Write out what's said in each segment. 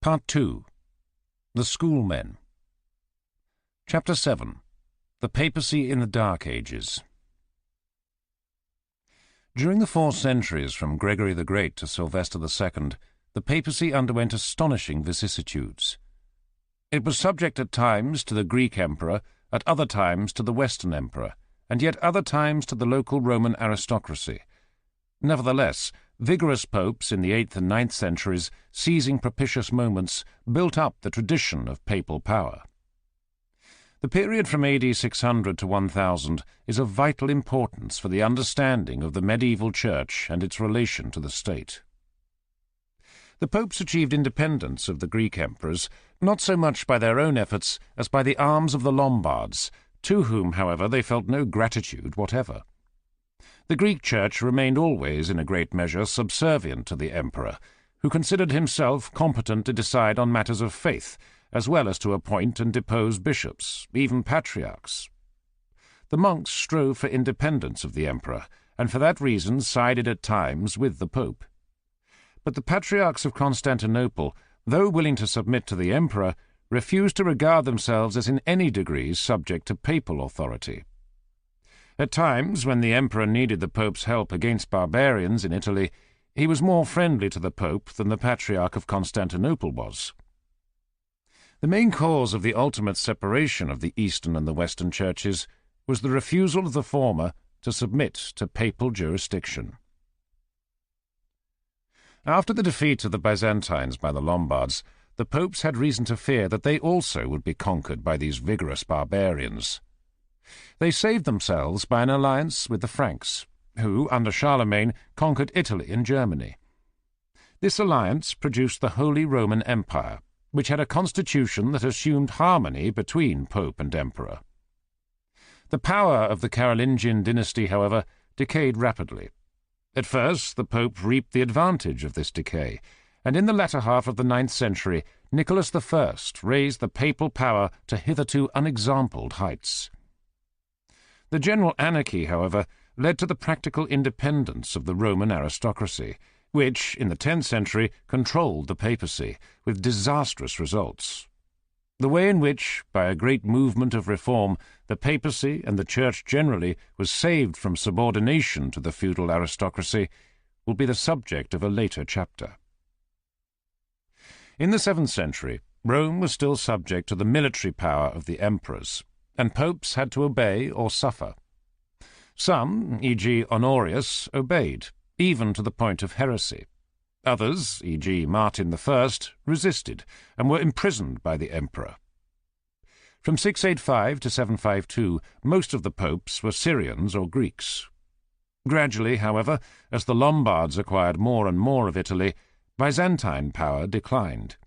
Part 2. The Schoolmen. Chapter 7. The Papacy in the Dark Ages. During the 4 centuries from Gregory the Great to Sylvester II, the papacy underwent astonishing vicissitudes. It was subject at times to the Greek emperor, at other times to the Western emperor, and yet other times to the local Roman aristocracy. Nevertheless, vigorous popes in the 8th and 9th centuries, seizing propitious moments, built up the tradition of papal power. The period from AD 600 to 1000 is of vital importance for the understanding of the medieval church and its relation to the state. The popes achieved independence of the Greek emperors, not so much by their own efforts as by the arms of the Lombards, to whom, however, they felt no gratitude whatever. The Greek Church remained always, in a great measure, subservient to the emperor, who considered himself competent to decide on matters of faith, as well as to appoint and depose bishops, even patriarchs. The monks strove for independence of the emperor, and for that reason sided at times with the pope. But the patriarchs of Constantinople, though willing to submit to the emperor, refused to regard themselves as in any degree subject to papal authority. At times, when the emperor needed the pope's help against barbarians in Italy, he was more friendly to the pope than the patriarch of Constantinople was. The main cause of the ultimate separation of the Eastern and the Western churches was the refusal of the former to submit to papal jurisdiction. After the defeat of the Byzantines by the Lombards, the popes had reason to fear that they also would be conquered by these vigorous barbarians. They saved themselves by an alliance with the Franks, who, under Charlemagne, conquered Italy and Germany. This alliance produced the Holy Roman Empire, which had a constitution that assumed harmony between pope and emperor. The power of the Carolingian dynasty, however, decayed rapidly. At first, the pope reaped the advantage of this decay, and in the latter half of the 9th century, Nicholas I raised the papal power to hitherto unexampled heights. The general anarchy, however, led to the practical independence of the Roman aristocracy, which, in the 10th century, controlled the papacy, with disastrous results. The way in which, by a great movement of reform, the papacy and the church generally was saved from subordination to the feudal aristocracy will be the subject of a later chapter. In the 7th century, Rome was still subject to the military power of the emperors, and popes had to obey or suffer. Some, e.g. Honorius, obeyed, even to the point of heresy. Others, e.g. Martin I, resisted, and were imprisoned by the emperor. From 685 to 752, most of the popes were Syrians or Greeks. Gradually, however, as the Lombards acquired more and more of Italy, Byzantine power declined.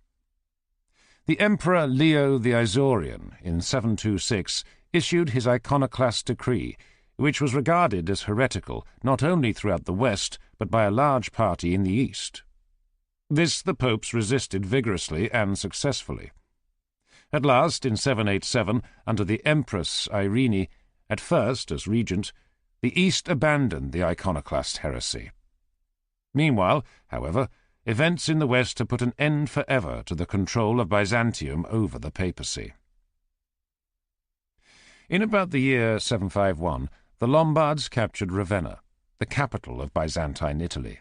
The Emperor Leo the Isaurian, in 726, issued his iconoclast decree, which was regarded as heretical not only throughout the West, but by a large party in the East. This the popes resisted vigorously and successfully. At last, in 787, under the Empress Irene, at first as regent, the East abandoned the iconoclast heresy. Meanwhile, however, events in the West had put an end forever to the control of Byzantium over the papacy. In about the year 751, the Lombards captured Ravenna, the capital of Byzantine Italy.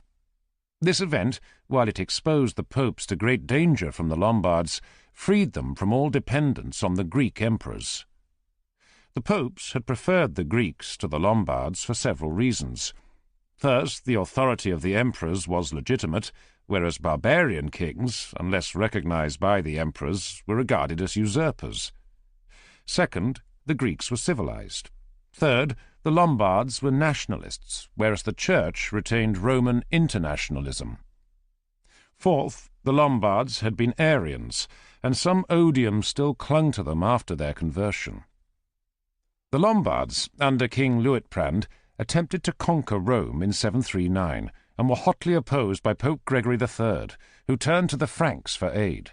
This event, while it exposed the popes to great danger from the Lombards, freed them from all dependence on the Greek emperors. The popes had preferred the Greeks to the Lombards for several reasons. First, the authority of the emperors was legitimate, whereas barbarian kings, unless recognized by the emperors, were regarded as usurpers. Second, the Greeks were civilized. Third, the Lombards were nationalists, whereas the Church retained Roman internationalism. Fourth, the Lombards had been Arians, and some odium still clung to them after their conversion. The Lombards, under King Bertrand, attempted to conquer Rome in 739, and were hotly opposed by Pope Gregory III, who turned to the Franks for aid.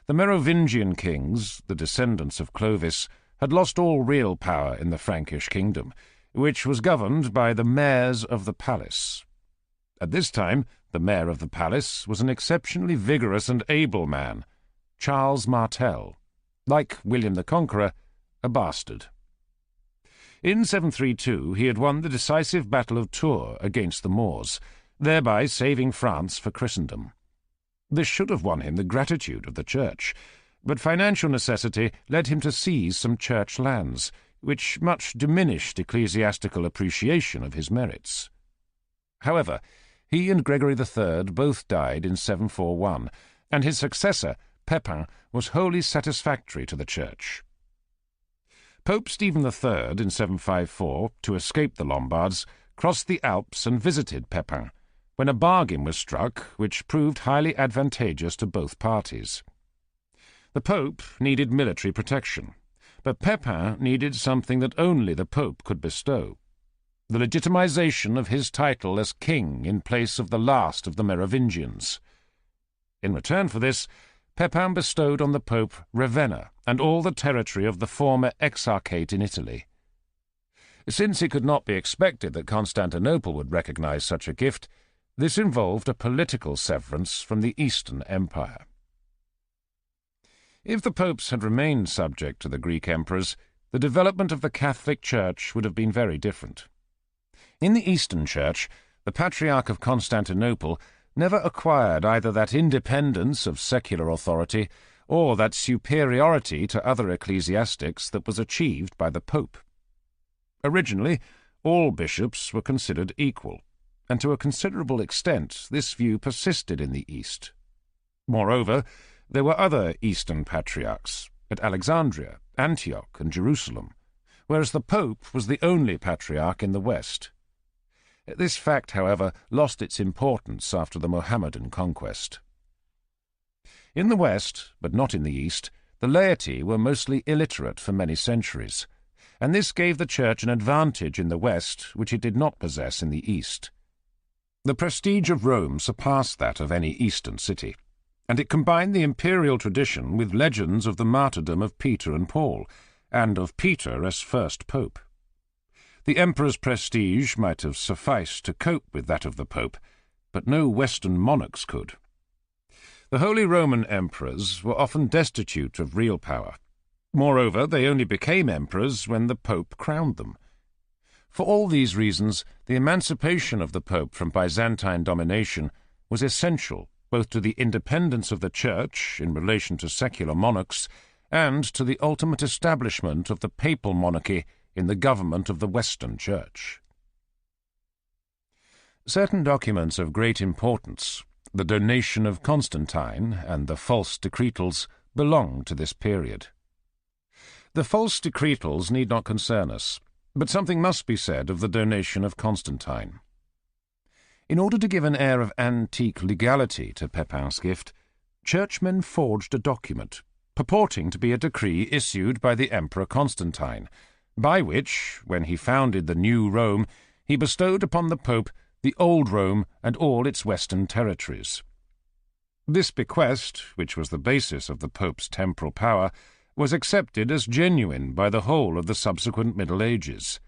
The Merovingian kings, the descendants of Clovis, had lost all real power in the Frankish kingdom, which was governed by the mayors of the palace. At this time, the mayor of the palace was an exceptionally vigorous and able man, Charles Martel, like William the Conqueror, a bastard. In 732 he had won the decisive Battle of Tours against the Moors, thereby saving France for Christendom. This should have won him the gratitude of the Church, but financial necessity led him to seize some church lands, which much diminished ecclesiastical appreciation of his merits. However, he and Gregory III both died in 741, and his successor, Pepin, was wholly satisfactory to the Church. Pope Stephen III, in 754, to escape the Lombards, crossed the Alps and visited Pepin, when a bargain was struck which proved highly advantageous to both parties. The Pope needed military protection, but Pepin needed something that only the Pope could bestow: the legitimization of his title as king in place of the last of the Merovingians. In return for this, Pepin bestowed on the Pope Ravenna and all the territory of the former Exarchate in Italy. Since it could not be expected that Constantinople would recognize such a gift, this involved a political severance from the Eastern Empire. If the popes had remained subject to the Greek emperors, the development of the Catholic Church would have been very different. In the Eastern Church, the Patriarch of Constantinople never acquired either that independence of secular authority or that superiority to other ecclesiastics that was achieved by the Pope. Originally, all bishops were considered equal, and to a considerable extent this view persisted in the East. Moreover, there were other Eastern patriarchs, at Alexandria, Antioch, and Jerusalem, whereas the Pope was the only patriarch in the West. This fact, however, lost its importance after the Mohammedan conquest. In the West, but not in the East, the laity were mostly illiterate for many centuries, and this gave the Church an advantage in the West which it did not possess in the East. The prestige of Rome surpassed that of any Eastern city, and it combined the imperial tradition with legends of the martyrdom of Peter and Paul, and of Peter as first pope. The emperor's prestige might have sufficed to cope with that of the Pope, but no Western monarchs could. The Holy Roman emperors were often destitute of real power. Moreover, they only became emperors when the Pope crowned them. For all these reasons, the emancipation of the Pope from Byzantine domination was essential both to the independence of the Church in relation to secular monarchs and to the ultimate establishment of the papal monarchy in the government of the Western Church. Certain documents of great importance, the donation of Constantine and the false decretals, belong to this period. The false decretals need not concern us, but something must be said of the donation of Constantine. In order to give an air of antique legality to Pepin's gift, churchmen forged a document, purporting to be a decree issued by the Emperor Constantine, by which, when he founded the new Rome, he bestowed upon the Pope the old Rome and all its western territories. This bequest, which was the basis of the Pope's temporal power, was accepted as genuine by the whole of the subsequent Middle Ages.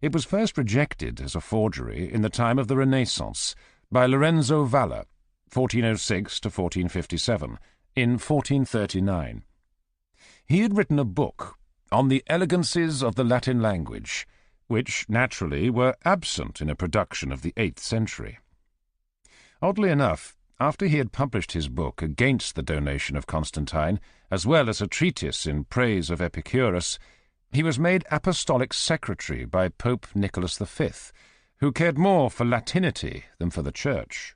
It was first rejected as a forgery in the time of the Renaissance by Lorenzo Valla, 1406 to 1457, in 1439. He had written a book on the elegancies of the Latin language, which naturally were absent in a production of the 8th century. Oddly enough, after he had published his book against the donation of Constantine, as well as a treatise in praise of Epicurus, he was made apostolic secretary by Pope Nicholas V, who cared more for Latinity than for the Church.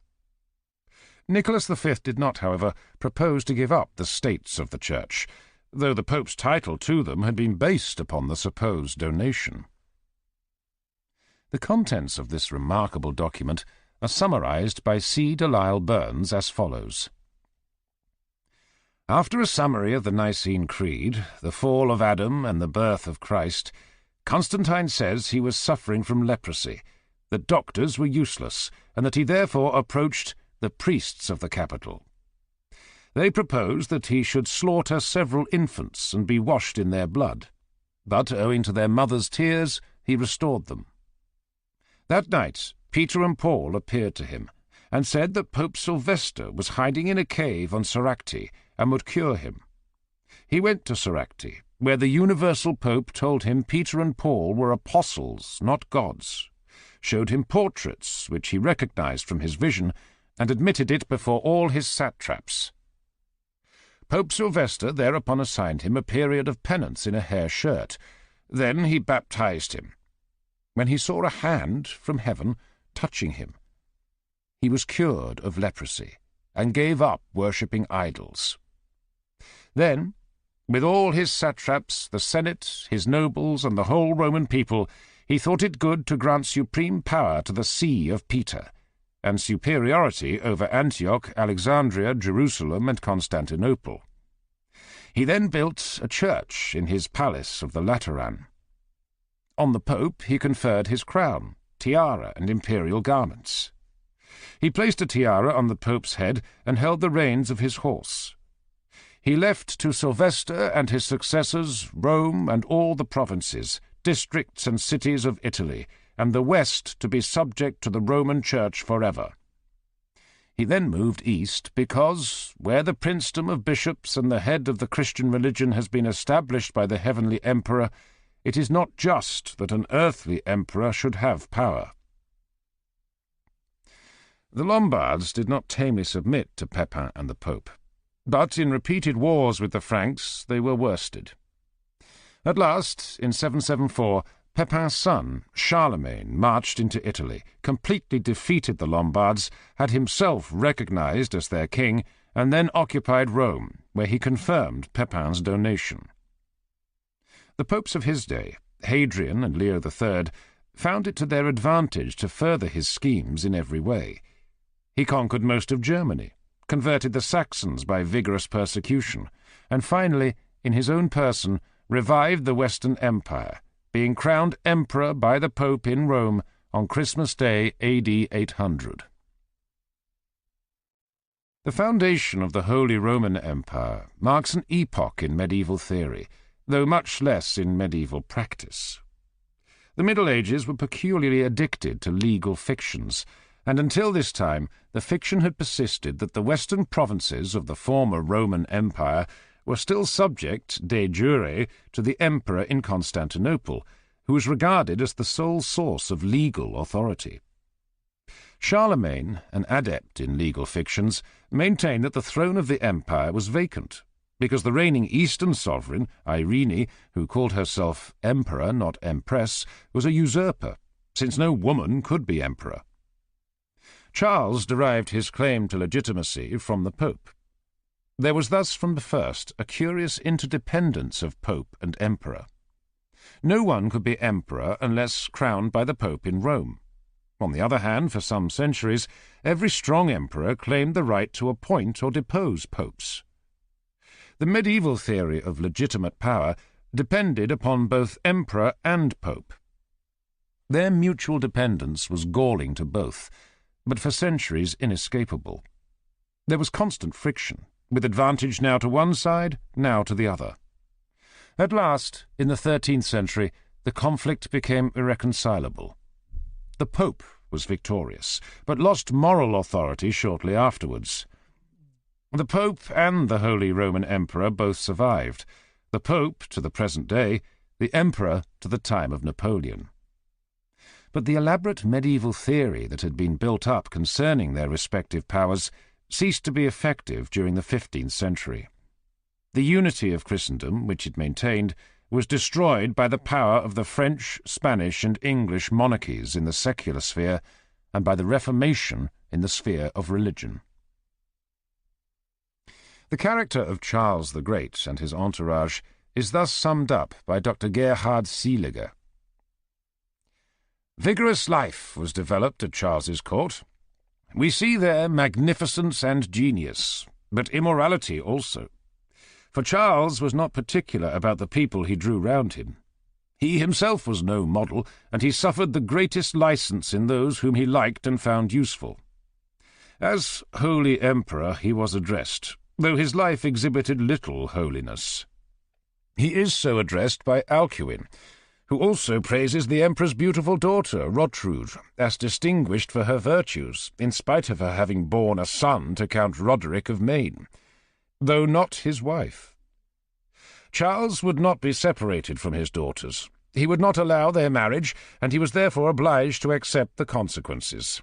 Nicholas V did not, however, propose to give up the states of the Church, though the Pope's title to them had been based upon the supposed donation. The contents of this remarkable document are summarized by C. Delisle Burns as follows. After a summary of the Nicene Creed, the fall of Adam and the birth of Christ, Constantine says he was suffering from leprosy, that doctors were useless, and that he therefore approached the priests of the capital. They proposed that he should slaughter several infants and be washed in their blood, but owing to their mothers' tears he restored them. That night Peter and Paul appeared to him, and said that Pope Sylvester was hiding in a cave on Soracte and would cure him. He went to Soracte, where the universal Pope told him Peter and Paul were apostles, not gods, showed him portraits which he recognized from his vision, and admitted it before all his satraps. Pope Sylvester thereupon assigned him a period of penance in a hair shirt. Then he baptized him, when he saw a hand from heaven touching him. He was cured of leprosy, and gave up worshipping idols. Then, with all his satraps, the Senate, his nobles, and the whole Roman people, he thought it good to grant supreme power to the See of Peter, and superiority over Antioch, Alexandria, Jerusalem, and Constantinople. He then built a church in his palace of the Lateran. On the Pope he conferred his crown, tiara, and imperial garments. He placed a tiara on the Pope's head and held the reins of his horse. He left to Sylvester and his successors Rome and all the provinces, districts and cities of Italy, and the West to be subject to the Roman Church forever. He then moved east because, where the princedom of bishops and the head of the Christian religion has been established by the heavenly emperor, it is not just that an earthly emperor should have power. The Lombards did not tamely submit to Pepin and the Pope, but in repeated wars with the Franks they were worsted. At last, in 774, Pepin's son, Charlemagne, marched into Italy, completely defeated the Lombards, had himself recognized as their king, and then occupied Rome, where he confirmed Pepin's donation. The popes of his day, Hadrian and Leo III, found it to their advantage to further his schemes in every way. He conquered most of Germany, converted the Saxons by vigorous persecution, and finally, in his own person, revived the Western Empire, being crowned emperor by the Pope in Rome on Christmas Day AD 800. The foundation of the Holy Roman Empire marks an epoch in medieval theory, though much less in medieval practice. The Middle Ages were peculiarly addicted to legal fictions, and until this time the fiction had persisted that the western provinces of the former Roman Empire were still subject, de jure, to the emperor in Constantinople, who was regarded as the sole source of legal authority. Charlemagne, an adept in legal fictions, maintained that the throne of the empire was vacant, because the reigning eastern sovereign, Irene, who called herself emperor, not empress, was a usurper, since no woman could be emperor. Charles derived his claim to legitimacy from the Pope. There was thus from the first a curious interdependence of Pope and Emperor. No one could be Emperor unless crowned by the Pope in Rome. On the other hand, for some centuries, every strong emperor claimed the right to appoint or depose popes. The medieval theory of legitimate power depended upon both emperor and pope. Their mutual dependence was galling to both, but for centuries inescapable. There was constant friction, with advantage now to one side, now to the other. At last, in the 13th century, the conflict became irreconcilable. The Pope was victorious, but lost moral authority shortly afterwards. The Pope and the Holy Roman Emperor both survived, the Pope to the present day, the Emperor to the time of Napoleon. But the elaborate medieval theory that had been built up concerning their respective powers ceased to be effective during the 15th century. The unity of Christendom, which it maintained, was destroyed by the power of the French, Spanish, and English monarchies in the secular sphere, and by the Reformation in the sphere of religion. The character of Charles the Great and his entourage is thus summed up by Dr. Gerhard Seeliger. Vigorous life was developed at Charles's court. We see there magnificence and genius, but immorality also. For Charles was not particular about the people he drew round him. He himself was no model, and he suffered the greatest license in those whom he liked and found useful. As Holy Emperor he was addressed, though his life exhibited little holiness. He is so addressed by Alcuin, who also praises the Emperor's beautiful daughter, Rodtrude, as distinguished for her virtues, in spite of her having borne a son to Count Roderick of Maine, though not his wife. Charles would not be separated from his daughters. He would not allow their marriage, and he was therefore obliged to accept the consequences.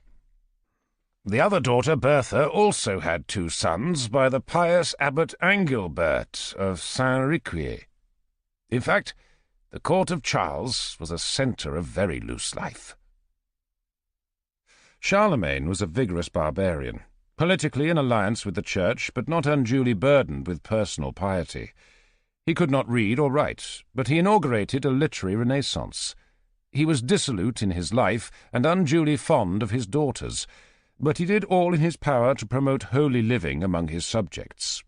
The other daughter, Bertha, also had 2 sons by the pious Abbot Angilbert of Saint-Riquier. In fact, the court of Charles was a centre of very loose life. Charlemagne was a vigorous barbarian, politically in alliance with the Church, but not unduly burdened with personal piety. He could not read or write, but he inaugurated a literary renaissance. He was dissolute in his life and unduly fond of his daughters, but he did all in his power to promote holy living among his subjects.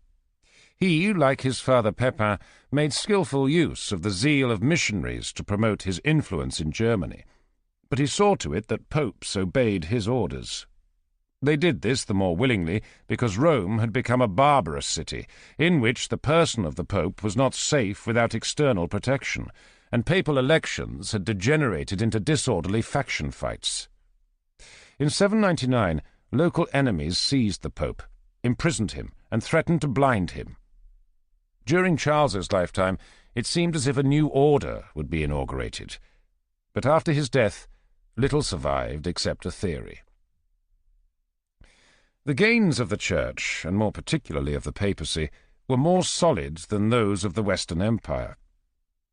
He, like his father Pepin, made skilful use of the zeal of missionaries to promote his influence in Germany, but he saw to it that popes obeyed his orders. They did this the more willingly because Rome had become a barbarous city, in which the person of the pope was not safe without external protection, and papal elections had degenerated into disorderly faction fights. In 799, local enemies seized the pope, imprisoned him, and threatened to blind him. During Charles's lifetime, it seemed as if a new order would be inaugurated, but after his death, little survived except a theory. The gains of the Church, and more particularly of the Papacy, were more solid than those of the Western Empire.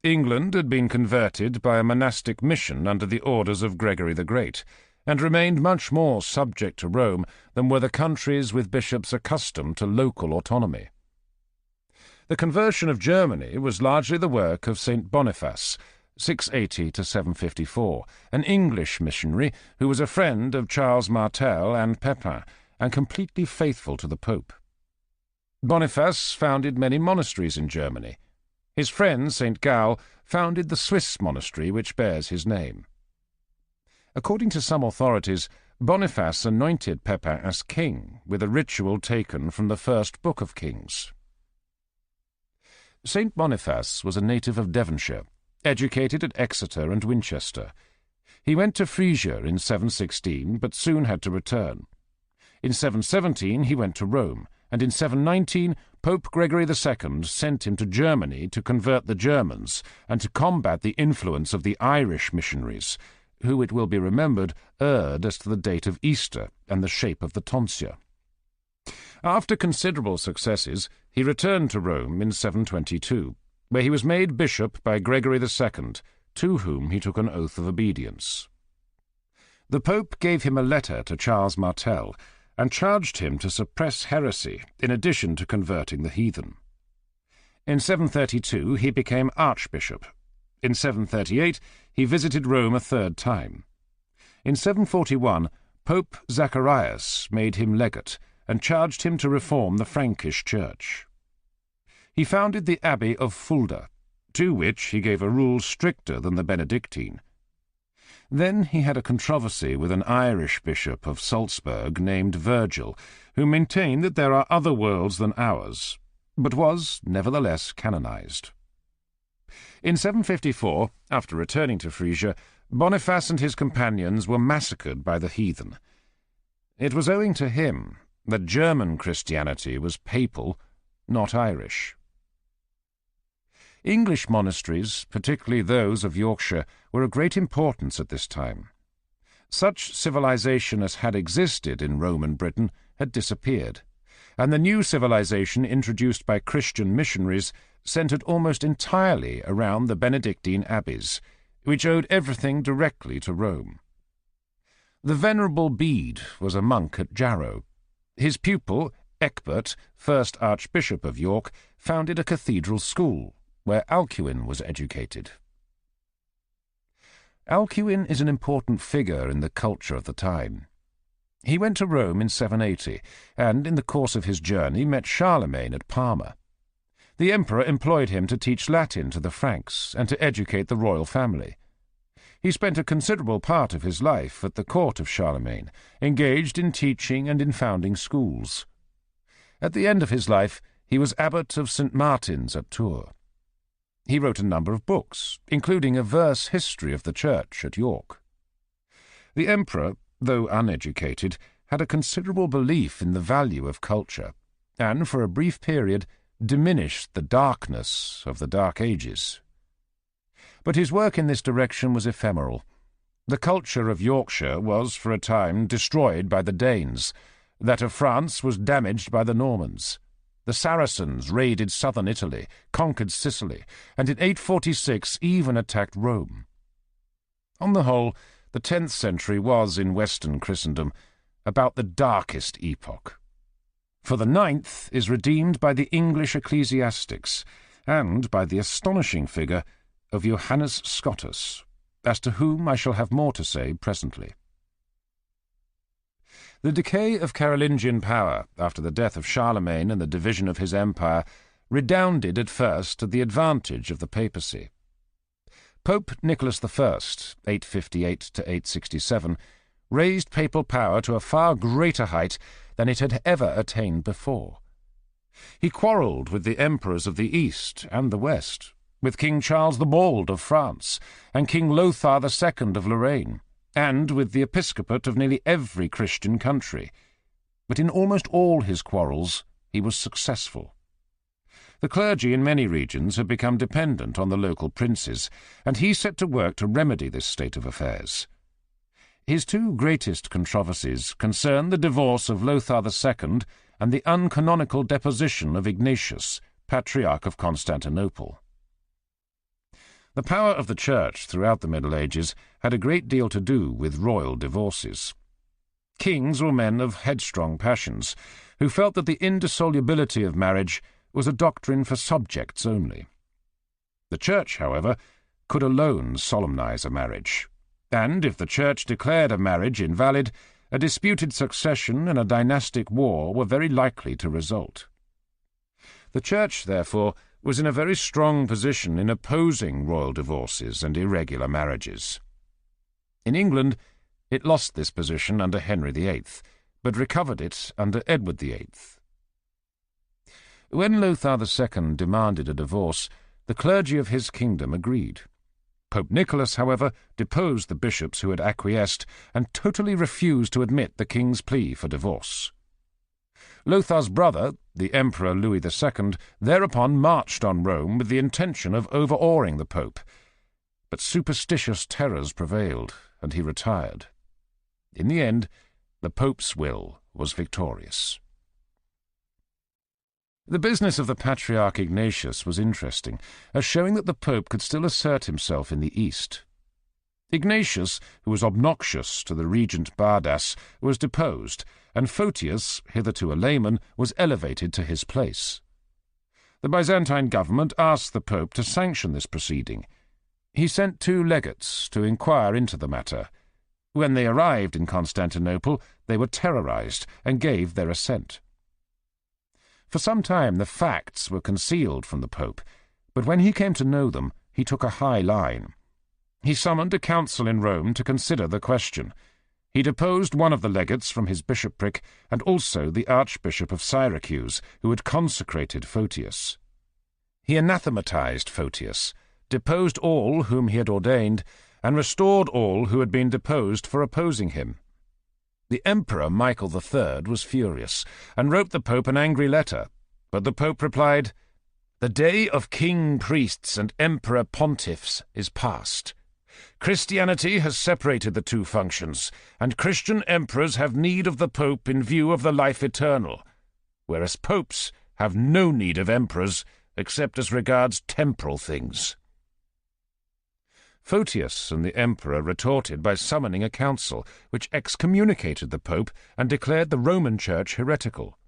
England had been converted by a monastic mission under the orders of Gregory the Great, and remained much more subject to Rome than were the countries with bishops accustomed to local autonomy. The conversion of Germany was largely the work of St. Boniface, 680 to 754, an English missionary who was a friend of Charles Martel and Pepin, and completely faithful to the Pope. Boniface founded many monasteries in Germany. His friend, St. Gall, founded the Swiss monastery which bears his name. According to some authorities, Boniface anointed Pepin as king, with a ritual taken from the first Book of Kings. St. Boniface was a native of Devonshire, educated at Exeter and Winchester. He went to Frisia in 716, but soon had to return. In 717 he went to Rome, and in 719 Pope Gregory II sent him to Germany to convert the Germans and to combat the influence of the Irish missionaries, who, it will be remembered, erred as to the date of Easter and the shape of the tonsure. After considerable successes, he returned to Rome in 722, where he was made bishop by Gregory II, to whom he took an oath of obedience. The Pope gave him a letter to Charles Martel, and charged him to suppress heresy, in addition to converting the heathen. In 732 he became archbishop. In 738 he visited Rome a 3rd time. In 741 Pope Zacharias made him legate, and charged him to reform the Frankish Church. He founded the Abbey of Fulda, to which he gave a rule stricter than the Benedictine. Then he had a controversy with an Irish bishop of Salzburg named Virgil, who maintained that there are other worlds than ours, but was nevertheless canonized. In 754, after returning to Frisia, Boniface and his companions were massacred by the heathen. It was owing to him that German Christianity was papal, not Irish. English monasteries, particularly those of Yorkshire, were of great importance at this time. Such civilization as had existed in Roman Britain had disappeared, and the new civilization introduced by Christian missionaries centred almost entirely around the Benedictine abbeys, which owed everything directly to Rome. The Venerable Bede was a monk at Jarrow. His pupil, Ecbert, first Archbishop of York, founded a cathedral school, where Alcuin was educated. Alcuin is an important figure in the culture of the time. He went to Rome in 780, and in the course of his journey met Charlemagne at Parma. The emperor employed him to teach Latin to the Franks and to educate the royal family. He spent a considerable part of his life at the court of Charlemagne, engaged in teaching and in founding schools. At the end of his life, he was abbot of St. Martin's at Tours. He wrote a number of books, including a verse history of the church at York. The emperor, though uneducated, had a considerable belief in the value of culture, and for a brief period diminished the darkness of the Dark Ages. But his work in this direction was ephemeral. The culture of Yorkshire was, for a time, destroyed by the Danes. That of France was damaged by the Normans. The Saracens raided southern Italy, conquered Sicily, and in 846 even attacked Rome. On the whole, the 10th century was, in Western Christendom, about the darkest epoch. For the 9th is redeemed by the English ecclesiastics, and by the astonishing figure of Johannes Scotus, as to whom I shall have more to say presently. The decay of Carolingian power after the death of Charlemagne and the division of his empire redounded at first to the advantage of the papacy. Pope Nicholas I, 858 to 867, raised papal power to a far greater height than it had ever attained before. He quarrelled with the emperors of the East and the West, with King Charles the Bald of France and King Lothar II of Lorraine, and with the episcopate of nearly every Christian country. But in almost all his quarrels he was successful. The clergy in many regions had become dependent on the local princes, and he set to work to remedy this state of affairs. His two greatest controversies concern the divorce of Lothar II and the uncanonical deposition of Ignatius, Patriarch of Constantinople. The power of the Church throughout the Middle Ages had a great deal to do with royal divorces. Kings were men of headstrong passions, who felt that the indissolubility of marriage was a doctrine for subjects only. The Church, however, could alone solemnize a marriage, and if the Church declared a marriage invalid, a disputed succession and a dynastic war were very likely to result. The Church, therefore, was in a very strong position in opposing royal divorces and irregular marriages. In England, it lost this position under Henry VIII, but recovered it under Edward VIII. When Lothar II demanded a divorce, the clergy of his kingdom agreed. Pope Nicholas, however, deposed the bishops who had acquiesced and totally refused to admit the king's plea for divorce. Lothar's brother, the Emperor Louis II, thereupon marched on Rome with the intention of overawing the Pope, but superstitious terrors prevailed, and he retired. In the end, the Pope's will was victorious. The business of the Patriarch Ignatius was interesting, as showing that the Pope could still assert himself in the East. Ignatius, who was obnoxious to the regent Bardas, was deposed, and Photius, hitherto a layman, was elevated to his place. The Byzantine government asked the Pope to sanction this proceeding. He sent 2 legates to inquire into the matter. When they arrived in Constantinople, they were terrorized and gave their assent. For some time the facts were concealed from the Pope, but when he came to know them, he took a high line. He summoned a council in Rome to consider the question. He deposed one of the legates from his bishopric, and also the Archbishop of Syracuse, who had consecrated Photius. He anathematized Photius, deposed all whom he had ordained, and restored all who had been deposed for opposing him. The Emperor Michael III was furious, and wrote the Pope an angry letter, but the Pope replied, "The day of king priests and emperor pontiffs is past. Christianity has separated the two functions, and Christian emperors have need of the Pope in view of the life eternal, whereas popes have no need of emperors except as regards temporal things." Photius and the emperor retorted by summoning a council, which excommunicated the Pope and declared the Roman Church heretical.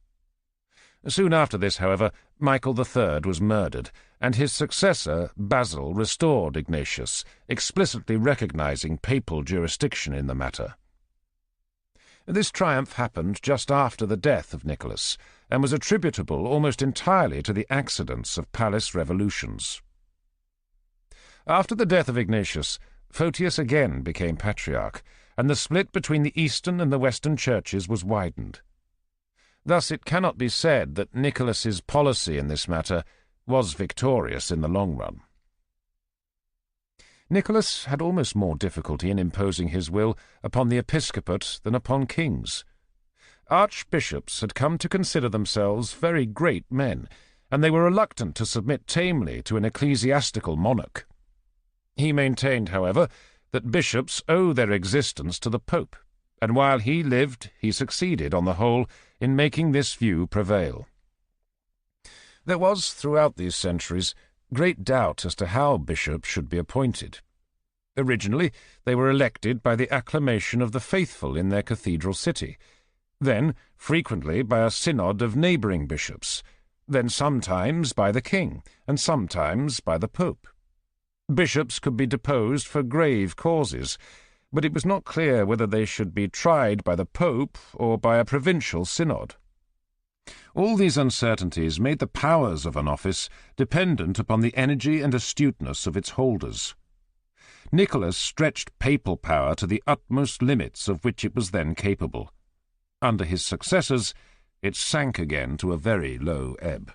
Soon after this, however, Michael III was murdered, and his successor, Basil, restored Ignatius, explicitly recognizing papal jurisdiction in the matter. This triumph happened just after the death of Nicholas, and was attributable almost entirely to the accidents of palace revolutions. After the death of Ignatius, Photius again became patriarch, and the split between the Eastern and the Western churches was widened. Thus it cannot be said that Nicholas's policy in this matter was victorious in the long run. Nicholas had almost more difficulty in imposing his will upon the episcopate than upon kings. Archbishops had come to consider themselves very great men, and they were reluctant to submit tamely to an ecclesiastical monarch. He maintained, however, that bishops owe their existence to the Pope, and while he lived he succeeded, on the whole, in making this view prevail. There was, throughout these centuries, great doubt as to how bishops should be appointed. Originally, they were elected by the acclamation of the faithful in their cathedral city, then frequently by a synod of neighbouring bishops, then sometimes by the king, and sometimes by the Pope. Bishops could be deposed for grave causes, but it was not clear whether they should be tried by the Pope or by a provincial synod. All these uncertainties made the powers of an office dependent upon the energy and astuteness of its holders. Nicholas stretched papal power to the utmost limits of which it was then capable. Under his successors, it sank again to a very low ebb.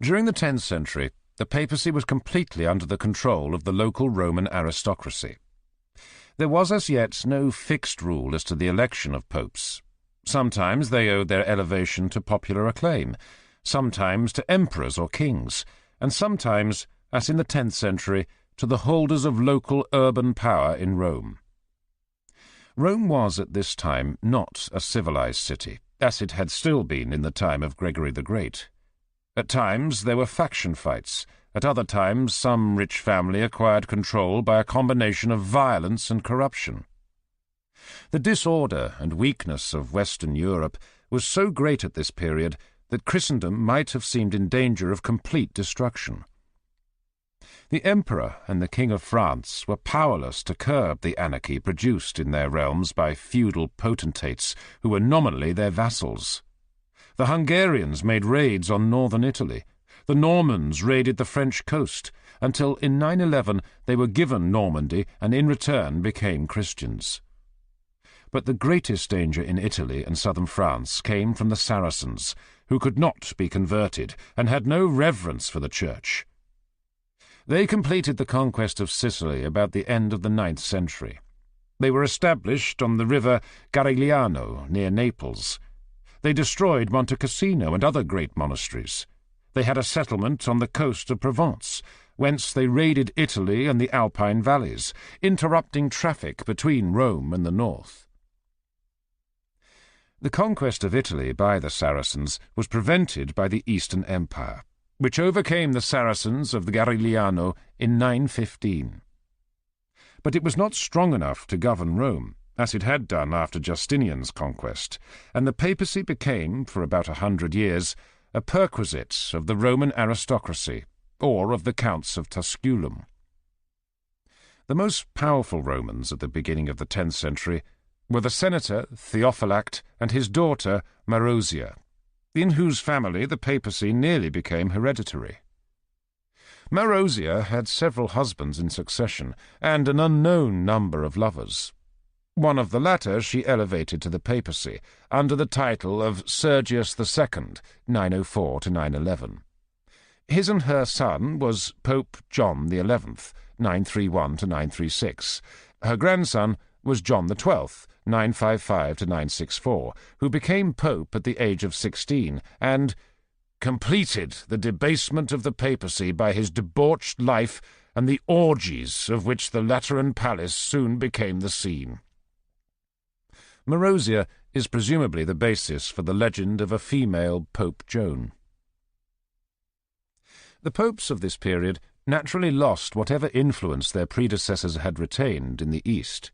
During the 10th century, the papacy was completely under the control of the local Roman aristocracy. There was as yet no fixed rule as to the election of popes. Sometimes they owed their elevation to popular acclaim, sometimes to emperors or kings, and sometimes, as in the 10th century, to the holders of local urban power in Rome. Rome was at this time not a civilized city, as it had still been in the time of Gregory the Great. At times there were faction fights, at other times some rich family acquired control by a combination of violence and corruption. The disorder and weakness of Western Europe was so great at this period that Christendom might have seemed in danger of complete destruction. The Emperor and the King of France were powerless to curb the anarchy produced in their realms by feudal potentates who were nominally their vassals. The Hungarians made raids on northern Italy. The Normans raided the French coast, until in 911 they were given Normandy and in return became Christians. But the greatest danger in Italy and southern France came from the Saracens, who could not be converted and had no reverence for the Church. They completed the conquest of Sicily about the end of the 9th century. They were established on the river Garigliano near Naples. They destroyed Monte Cassino and other great monasteries. They had a settlement on the coast of Provence, whence they raided Italy and the Alpine valleys, interrupting traffic between Rome and the north. The conquest of Italy by the Saracens was prevented by the Eastern Empire, which overcame the Saracens of the Garigliano in 915. But it was not strong enough to govern Rome, as it had done after Justinian's conquest, and the papacy became, for about 100 years, a perquisite of the Roman aristocracy, or of the counts of Tusculum. The most powerful Romans at the beginning of the 10th century were the senator Theophylact and his daughter Marozia, in whose family the papacy nearly became hereditary. Marozia had several husbands in succession, and an unknown number of lovers. One of the latter she elevated to the papacy, under the title of Sergius II, 904 to 911. His and her son was Pope John XI, 931 to 936. Her grandson was John XII, 955 to 964, who became pope at the age of 16, and completed the debasement of the papacy by his debauched life and the orgies of which the Lateran Palace soon became the scene. Marozia is presumably the basis for the legend of a female Pope Joan. The popes of this period naturally lost whatever influence their predecessors had retained in the East.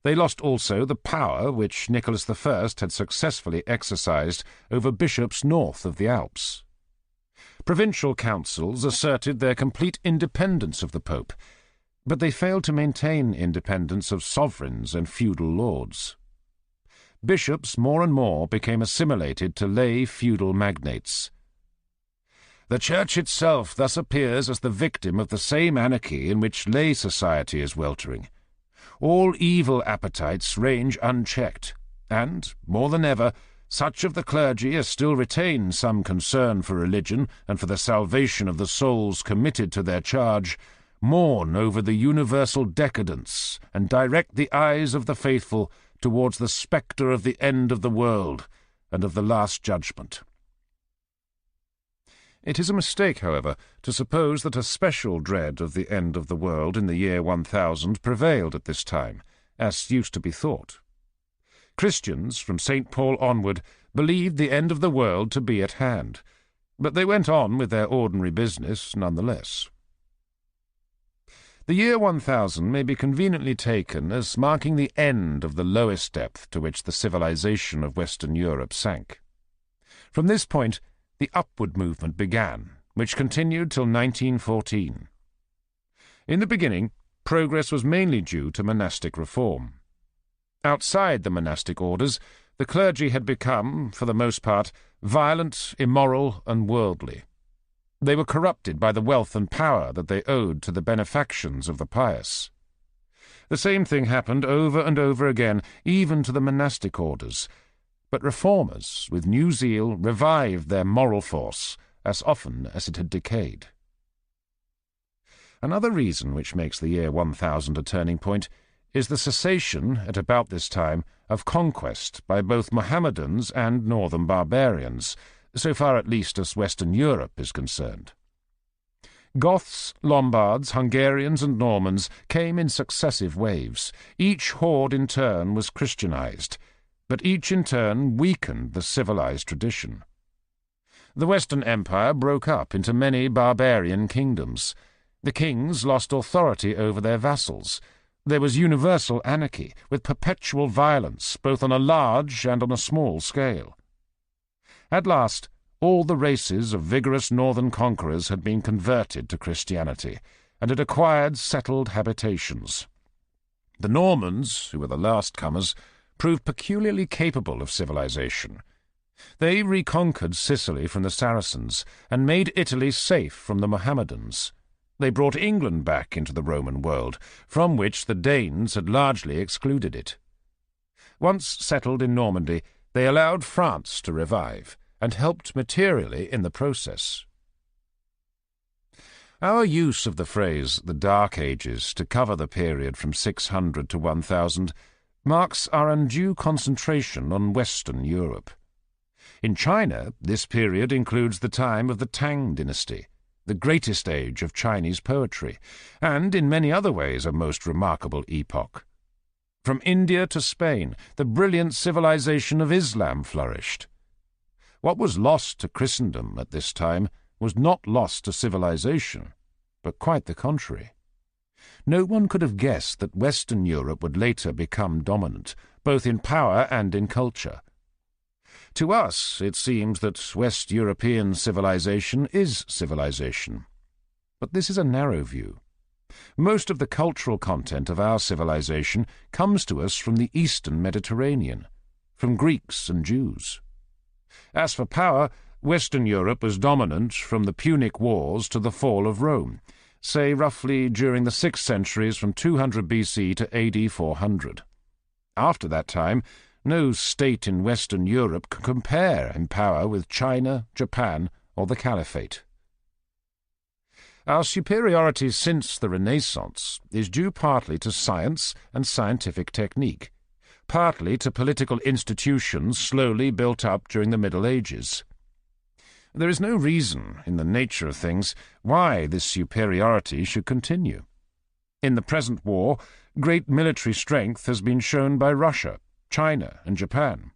They lost also the power which Nicholas I had successfully exercised over bishops north of the Alps. Provincial councils asserted their complete independence of the Pope, but they failed to maintain independence of sovereigns and feudal lords. Bishops more and more became assimilated to lay feudal magnates. The Church itself thus appears as the victim of the same anarchy in which lay society is weltering. All evil appetites range unchecked, and, more than ever, such of the clergy as still retain some concern for religion and for the salvation of the souls committed to their charge mourn over the universal decadence, and direct the eyes of the faithful towards the spectre of the end of the world and of the last judgment. It is a mistake, however, to suppose that a special dread of the end of the world in the year 1000 prevailed at this time, as used to be thought. Christians, from St. Paul onward, believed the end of the world to be at hand, but they went on with their ordinary business nonetheless. The year 1000 may be conveniently taken as marking the end of the lowest depth to which the civilization of Western Europe sank. From this point, the upward movement began, which continued till 1914. In the beginning, progress was mainly due to monastic reform. Outside the monastic orders, the clergy had become, for the most part, violent, immoral, and worldly. They were corrupted by the wealth and power that they owed to the benefactions of the pious. The same thing happened over and over again, even to the monastic orders, but reformers, with new zeal, revived their moral force as often as it had decayed. Another reason which makes the year 1000 a turning point is the cessation, at about this time, of conquest by both Mohammedans and northern barbarians, so far at least as Western Europe is concerned. Goths, Lombards, Hungarians, and Normans came in successive waves. Each horde in turn was Christianized, but each in turn weakened the civilized tradition. The Western Empire broke up into many barbarian kingdoms. The kings lost authority over their vassals. There was universal anarchy, with perpetual violence, both on a large and on a small scale. At last, all the races of vigorous northern conquerors had been converted to Christianity, and had acquired settled habitations. The Normans, who were the last comers, proved peculiarly capable of civilization. They reconquered Sicily from the Saracens, and made Italy safe from the Mohammedans. They brought England back into the Roman world, from which the Danes had largely excluded it. Once settled in Normandy, they allowed France to revive, and helped materially in the process. Our use of the phrase the Dark Ages to cover the period from 600 to 1000 marks our undue concentration on Western Europe. In China, this period includes the time of the Tang dynasty, the greatest age of Chinese poetry, and in many other ways a most remarkable epoch. From India to Spain, the brilliant civilization of Islam flourished. What was lost to Christendom at this time was not lost to civilization, but quite the contrary. No one could have guessed that Western Europe would later become dominant, both in power and in culture. To us, it seems that West European civilization is civilization. But this is a narrow view. Most of the cultural content of our civilization comes to us from the Eastern Mediterranean, from Greeks and Jews. As for power, Western Europe was dominant from the Punic Wars to the fall of Rome, say roughly during the 6 centuries from 200 BC to AD 400. After that time, no state in Western Europe can compare in power with China, Japan, or the Caliphate. Our superiority since the Renaissance is due partly to science and scientific technique, partly to political institutions slowly built up during the Middle Ages. There is no reason, in the nature of things, why this superiority should continue. In the present war, great military strength has been shown by Russia, China, and Japan.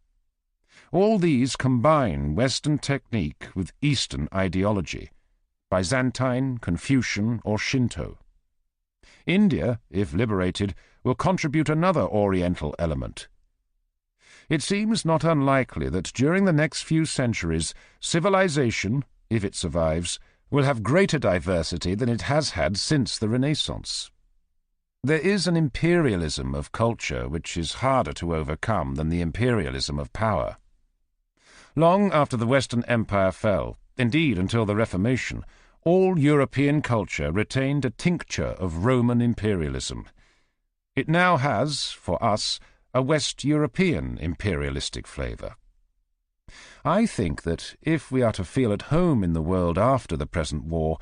All these combine Western technique with Eastern ideology, Byzantine, Confucian, or Shinto. India, if liberated, will contribute another Oriental element. It seems not unlikely that during the next few centuries, civilization, if it survives, will have greater diversity than it has had since the Renaissance. There is an imperialism of culture which is harder to overcome than the imperialism of power. Long after the Western Empire fell, indeed until the Reformation, all European culture retained a tincture of Roman imperialism. It now has, for us, a West European imperialistic flavour. I think that if we are to feel at home in the world after the present war,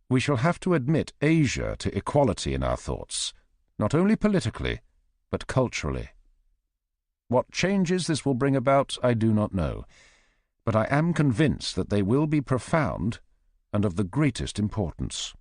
We shall have to admit Asia to equality in our thoughts, not only politically, but culturally. What changes this will bring about, I do not know, but I am convinced that they will be profound and of the greatest importance.